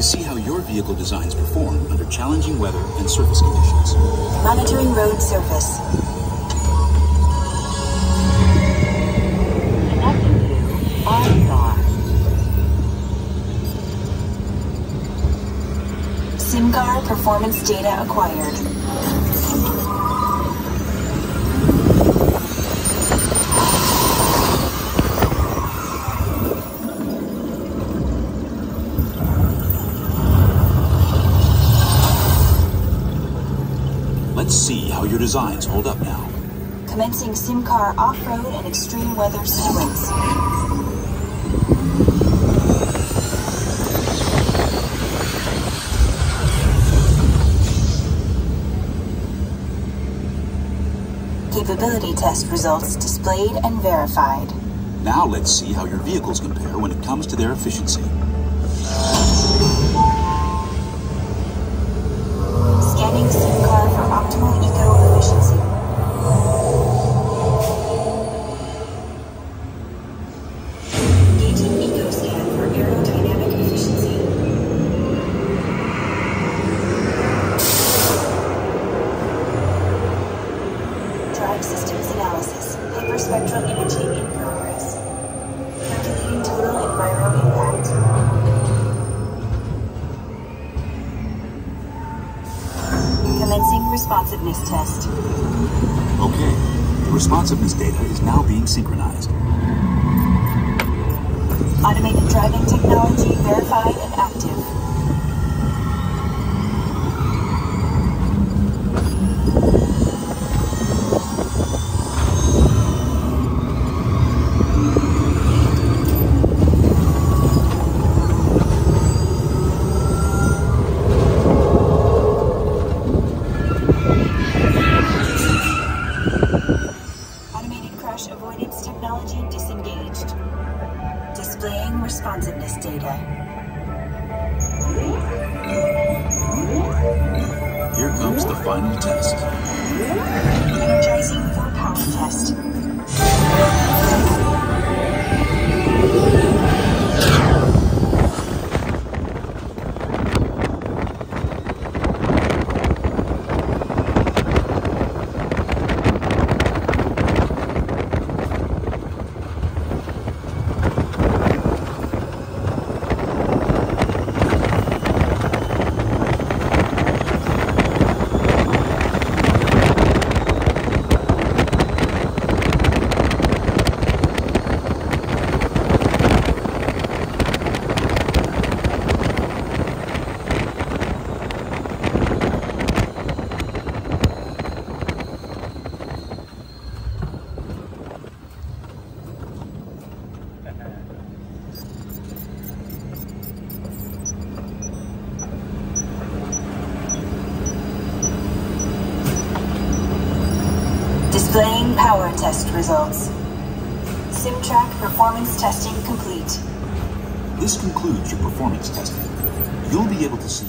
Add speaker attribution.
Speaker 1: see how your vehicle designs perform under challenging weather and surface conditions.
Speaker 2: Monitoring road surface.
Speaker 3: Connecting to OnStar.
Speaker 2: SIMCAR performance data acquired.
Speaker 1: Let's see how your designs hold up now.
Speaker 2: Commencing SIMCAR off-road and extreme weather sequence. Capability test results displayed and verified.
Speaker 1: Now let's see how your vehicles compare when it comes to their efficiency.
Speaker 2: Scanning SIMCAR for optimal eco-efficiency. Engaging EcoScan for aerodynamic efficiency. Drive systems analysis. Hyperspectral imaging in progress. Calculating total environmental impact. Commencing responsiveness test.
Speaker 1: Okay, the responsiveness data is now being synchronized.
Speaker 2: Automated driving technology verified and active. Avoidance technology disengaged. Displaying responsiveness data.
Speaker 1: Here comes the final test.
Speaker 2: Energizing for power test. Displaying power test results. SimTrack performance testing complete.
Speaker 1: This concludes your performance testing. You'll be able to see